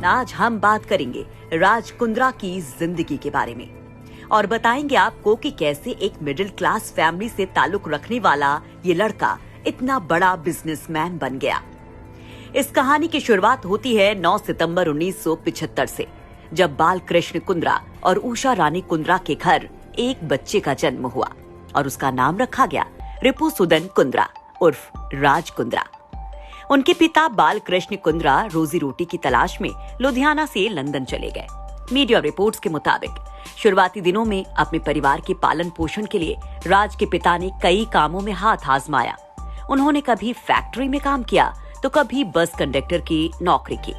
आज हम बात करेंगे राज कुंद्रा की जिंदगी के बारे में और बताएंगे आपको कि कैसे एक मिडिल क्लास फैमिली से ताल्लुक रखने वाला ये लड़का इतना बड़ा बिजनेसमैन बन गया। इस कहानी की शुरुआत होती है 9 सितंबर 1975 से, जब बालकृष्ण कुंद्रा और उषा रानी कुंद्रा के घर एक बच्चे का जन्म हुआ और उसका नाम रखा गया रिपुसुदन कुंद्रा उर्फ राज कुंद्रा। उनके पिता बालकृष्ण कुंद्रा रोजी रोटी की तलाश में लुधियाना से लंदन चले गए। मीडिया रिपोर्ट्स के मुताबिक शुरुआती दिनों में अपने परिवार के पालन पोषण के लिए राज के पिता ने कई कामों में हाथ आजमाया। उन्होंने कभी फैक्ट्री में काम किया तो कभी बस कंडक्टर की नौकरी की।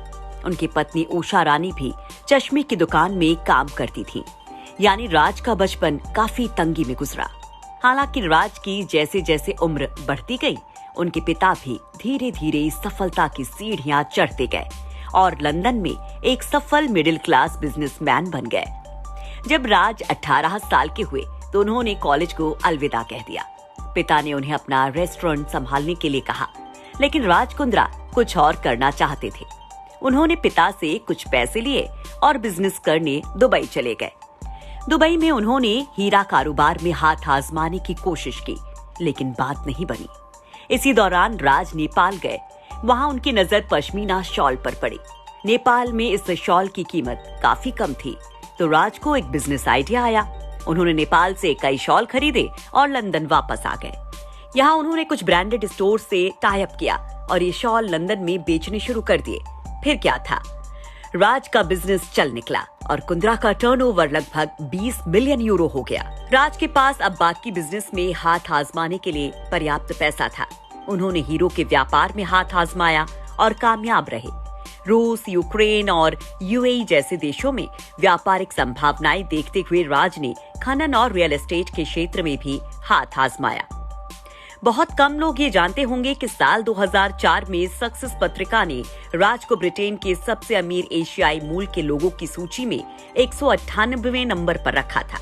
उनकी पत्नी उषा रानी भी चश्मे की दुकान में काम करती थी। यानी राज का बचपन काफी तंगी में गुजरा। हालांकि राज की जैसे जैसे उम्र बढ़ती गई, उनके पिता भी धीरे धीरे सफलता की सीढ़ियां चढ़ते गए और लंदन में एक सफल मिडिल क्लास बिजनेसमैन बन गए। जब राज 18 साल के हुए तो उन्होंने कॉलेज को अलविदा कह दिया। पिता ने उन्हें अपना रेस्टोरेंट संभालने के लिए कहा, लेकिन राज कुंद्रा कुछ और करना चाहते थे। उन्होंने पिता से कुछ पैसे लिए और बिजनेस करने दुबई चले गए। दुबई में उन्होंने हीरा कारोबार में हाथ आजमाने की कोशिश की, लेकिन बात नहीं बनी। इसी दौरान राज नेपाल गए। वहां उनकी नजर पश्मीना शॉल पर पड़ी। नेपाल में इस शॉल की कीमत काफी कम थी, तो राज को एक बिजनेस आइडिया आया। उन्होंने नेपाल से कई शॉल खरीदे और लंदन वापस आ गए। यहाँ उन्होंने कुछ ब्रांडेड स्टोर से टाई अप किया और ये शॉल लंदन में बेचने शुरू कर दिए। फिर क्या था, राज का बिजनेस चल निकला और कुंद्रा का टर्नओवर लगभग 20 मिलियन यूरो हो गया। राज के पास अब बाकी बिजनेस में हाथ आजमाने के लिए पर्याप्त पैसा था। उन्होंने हीरो के व्यापार में हाथ आजमाया और कामयाब रहे। रूस, यूक्रेन और यूएई जैसे देशों में व्यापारिक संभावनाएं देखते हुए राज ने खनन और रियल एस्टेट के क्षेत्र में भी हाथ आजमाया। बहुत कम लोग ये जानते होंगे कि साल 2004 में सक्सेस पत्रिका ने राज को ब्रिटेन के सबसे अमीर एशियाई मूल के लोगों की सूची में 198वें नंबर पर रखा था।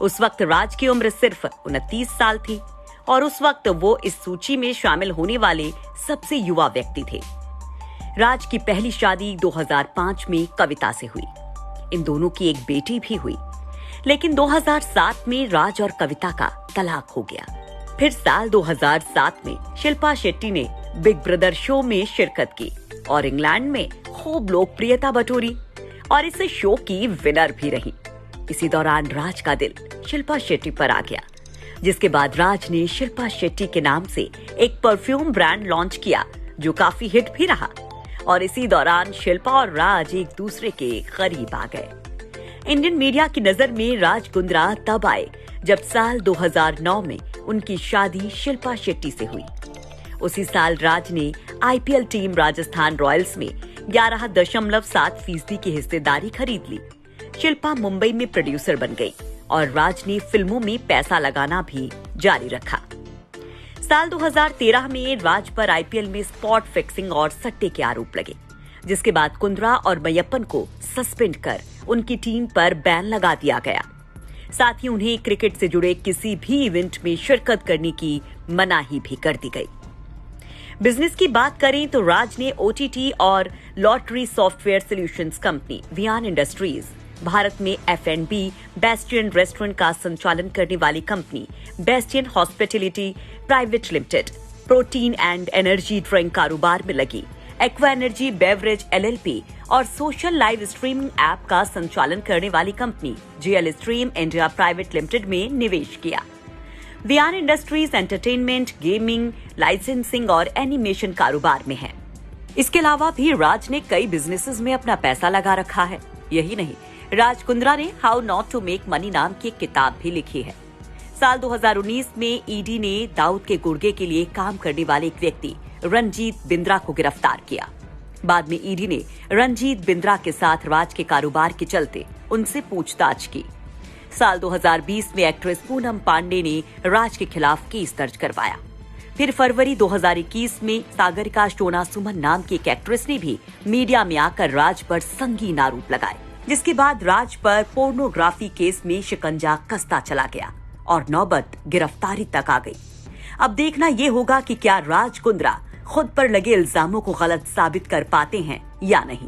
उस वक्त राज की उम्र सिर्फ 29 साल थी और उस वक्त वो इस सूची में शामिल होने वाले सबसे युवा व्यक्ति थे। राज की पहली शादी 2005 में कविता से हुई। इन दोनों की एक बेटी भी हुई, लेकिन 2007 में राज और कविता का तलाक हो गया। फिर साल 2007 में शिल्पा शेट्टी ने बिग ब्रदर शो में शिरकत की और इंग्लैंड में खूब लोकप्रियता बटोरी और इस शो की विनर भी रही। इसी दौरान राज का दिल शिल्पा शेट्टी पर आ गया, जिसके बाद राज ने शिल्पा शेट्टी के नाम से एक परफ्यूम ब्रांड लॉन्च किया जो काफी हिट भी रहा। और इसी दौरान शिल्पा और राज एक दूसरे के करीब आ गए। इंडियन मीडिया की नजर में राज कुंद्रा तब आए जब साल 2009 में उनकी शादी शिल्पा शेट्टी से हुई। उसी साल राज ने आईपीएल टीम राजस्थान रॉयल्स में 11.7% की हिस्सेदारी खरीद ली। शिल्पा मुंबई में प्रोड्यूसर बन गई और राज ने फिल्मों में पैसा लगाना भी जारी रखा। साल 2013 में राज पर आईपीएल में स्पॉट फिक्सिंग और सट्टे के आरोप लगे, जिसके बाद कुंद्रा और मैयप्पन को सस्पेंड कर उनकी टीम पर बैन लगा दिया गया। साथ ही उन्हें क्रिकेट से जुड़े किसी भी इवेंट में शिरकत करने की मनाही भी कर दी गई। बिजनेस की बात करें तो राज ने ओटीटी और lottery software solutions company Vian industries, Bharat में एफ&बी बेस्टियन रेस्टोरेंट का संचालन करने वाली company Bastian hospitality private limited, protein and energy drink कारोबार में लगी एक्वा एनर्जी बेवरेज एलएलपी और सोशल लाइव स्ट्रीमिंग ऐप का संचालन करने वाली company GL stream India private limited में निवेश किया। Vian industries entertainment, gaming, licensing और एनिमेशन कारोबार में है। इसके अलावा भी राज ने कई बिजनेसेस में अपना पैसा लगा रखा है। यही नहीं, राज कुंद्रा ने how not to make money नाम की एक किताब भी लिखी है। साल 2019 में ईडी ने दाऊद के गुर्गे के लिए काम करने वाले एक व्यक्ति रणजीत बिंद्रा को गिरफ्तार किया। बाद में ईडी ने रणजीत बिंद्रा के साथ राज के कारोबार के चलते उनसे पूछताछ की। साल 2020 में एक्ट्रेस पूनम पांडे ने राज के खिलाफ केस दर्ज करवाया। फिर फरवरी 2021 में सागरिका सोना सुमन नाम की एक एक्ट्रेस ने भी मीडिया में आकर राज पर संगीन आरोप लगाए, जिसके बाद राज पर पोर्नोग्राफी केस में शिकंजा कसता चला गया और नौबत गिरफ्तारी तक आ गई। अब देखना ये होगा कि क्या राज कुंद्रा खुद पर लगे इल्जामों को गलत साबित कर पाते हैं या नहीं।